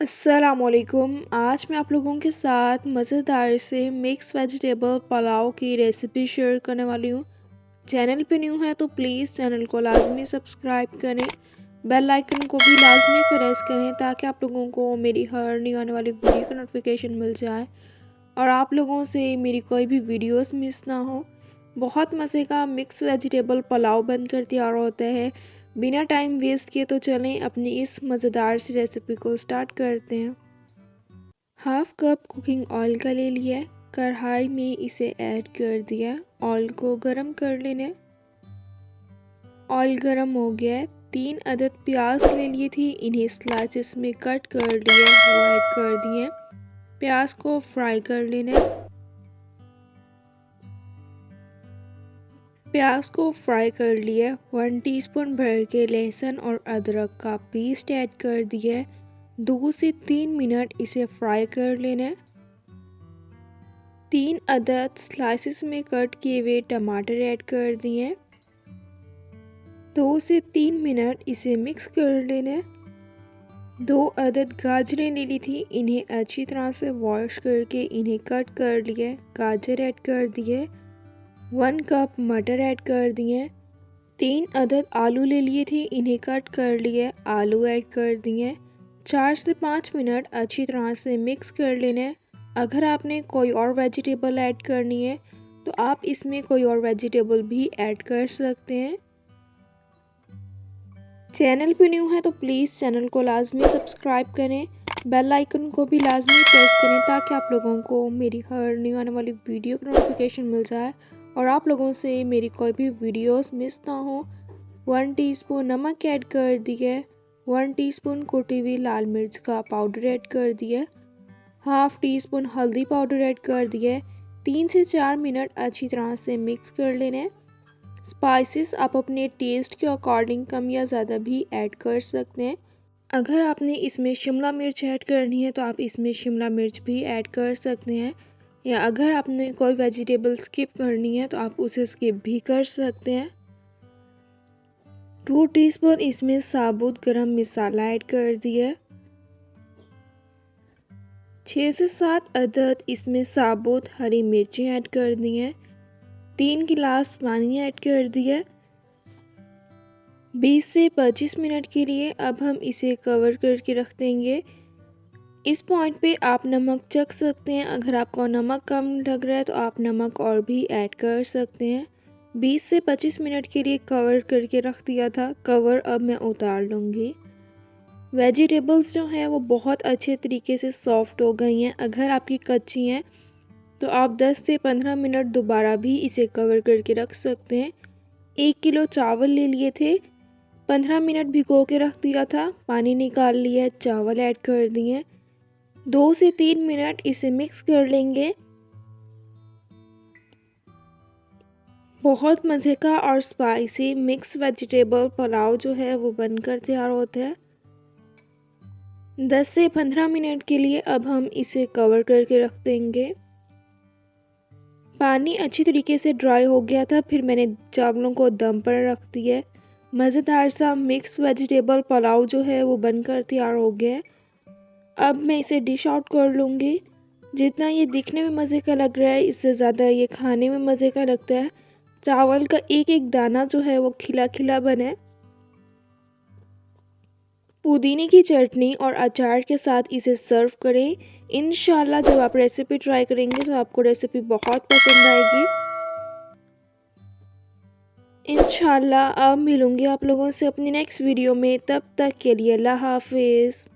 अस्सलामुअलैकुम। आज मैं आप लोगों के साथ मज़ेदार से मिक्स वेजिटेबल पुलाव की रेसिपी शेयर करने वाली हूँ। चैनल पे न्यू है तो प्लीज़ चैनल को लाजमी सब्सक्राइब करें, बेल आइकन को भी लाजमी प्रेस करें ताकि आप लोगों को मेरी हर न्यू आने वाली वीडियो का नोटिफिकेशन मिल जाए और आप लोगों से मेरी कोई भी वीडियोस मिस ना हो। बहुत मज़े का मिक्स वेजिटेबल पुलाव बनकर तैयार होता है। बिना टाइम वेस्ट किए तो चलें अपनी इस मज़ेदार सी रेसिपी को स्टार्ट करते हैं। हाफ कप कुकिंग ऑयल का ले लिया, कढ़ाई में इसे ऐड कर दिया, ऑयल को गरम कर लेना। ऑयल गरम हो गया है। 3 अदद प्याज ले लिए थी, इन्हें स्लाइसेस में कट कर लिया, वो ऐड कर दिए। प्याज को फ्राई कर लेना। प्याज को फ्राई कर लिया। 1 टीस्पून भर के लहसुन और अदरक का पेस्ट ऐड कर दिया। 2 से 3 मिनट इसे फ्राई कर लेना। 3 अदद स्लाइसेस में कट किए हुए टमाटर ऐड कर दिए। 2 से 3 मिनट इसे मिक्स कर लेना। 2 अदद गाजरें ले ली थी, इन्हें अच्छी तरह से वॉश करके इन्हें कट कर लिया। गाजर ऐड कर दिए। 1 कप मटर ऐड कर दिए। 3 अदद आलू ले लिए थे, इन्हें कट कर लिए, आलू ऐड कर दिए। 4 से 5 मिनट अच्छी तरह से मिक्स कर लेना है। अगर आपने कोई और वेजिटेबल ऐड करनी है तो आप इसमें कोई और वेजिटेबल भी ऐड कर सकते हैं। चैनल पे न्यू है तो प्लीज़ चैनल को लाजमी सब्सक्राइब करें, बेल आइकन को भी लाजमी प्रेस करें ताकि आप लोगों को मेरी हर न्यू आने वाली वीडियो का नोटिफिकेशन मिल जाए और आप लोगों से मेरी कोई भी वीडियोस मिस ना हो। 1 टीस्पून नमक ऐड कर दिए। 1 टीस्पून कुटी हुई लाल मिर्च का पाउडर ऐड कर दिए। हाफ टी स्पून हल्दी पाउडर ऐड कर दिए। 3 से 4 मिनट अच्छी तरह से मिक्स कर लेने। स्पाइसेस आप अपने टेस्ट के अकॉर्डिंग कम या ज़्यादा भी ऐड कर सकते हैं। अगर आपने इसमें शिमला मिर्च ऐड करनी है तो आप इसमें शिमला मिर्च भी ऐड कर सकते हैं, या अगर आपने कोई वेजिटेबल स्किप करनी है तो आप उसे स्किप भी कर सकते हैं। 2 टीस्पून इसमें साबुत गरम मसाला ऐड कर दिया। 6 से 7 अदद इसमें साबुत हरी मिर्चें ऐड कर दी हैं। 3 गिलास पानी ऐड कर दिया। 20 से 25 मिनट के लिए अब हम इसे कवर करके रख देंगे। इस पॉइंट पे आप नमक चख सकते हैं, अगर आपको नमक कम लग रहा है तो आप नमक और भी ऐड कर सकते हैं। 20 से 25 मिनट के लिए कवर करके रख दिया था, कवर अब मैं उतार लूँगी। वेजिटेबल्स जो हैं वो बहुत अच्छे तरीके से सॉफ़्ट हो गई हैं। अगर आपकी कच्ची हैं तो आप 10 से 15 मिनट दोबारा भी इसे कवर करके रख सकते हैं। 1 किलो चावल ले लिए थे, 15 मिनट भिगो के रख दिया था, पानी निकाल लिया, चावल ऐड कर दिए। 2 से 3 मिनट इसे मिक्स कर लेंगे। बहुत मज़े का और स्पाइसी मिक्स वेजिटेबल पुलाव जो है वो बनकर तैयार होता है। 10 से 15 मिनट के लिए अब हम इसे कवर करके रख देंगे। पानी अच्छी तरीके से ड्राई हो गया था, फिर मैंने चावलों को दम पर रख दिया। मज़ेदार सा मिक्स वेजिटेबल पुलाव जो है वो बनकर तैयार हो गया। अब मैं इसे डिश आउट कर लूँगी। जितना ये दिखने में मज़े का लग रहा है इससे ज़्यादा ये खाने में मज़े का लगता है। चावल का एक एक दाना जो है वो खिला खिला बना है। पुदीने की चटनी और अचार के साथ इसे सर्व करें। इंशाल्लाह जब आप रेसिपी ट्राई करेंगे तो आपको रेसिपी बहुत पसंद आएगी। इंशाल्लाह अब मिलूंगी आप लोगों से अपनी नेक्स्ट वीडियो में, तब तक के लिए अल्लाह हाफिज़।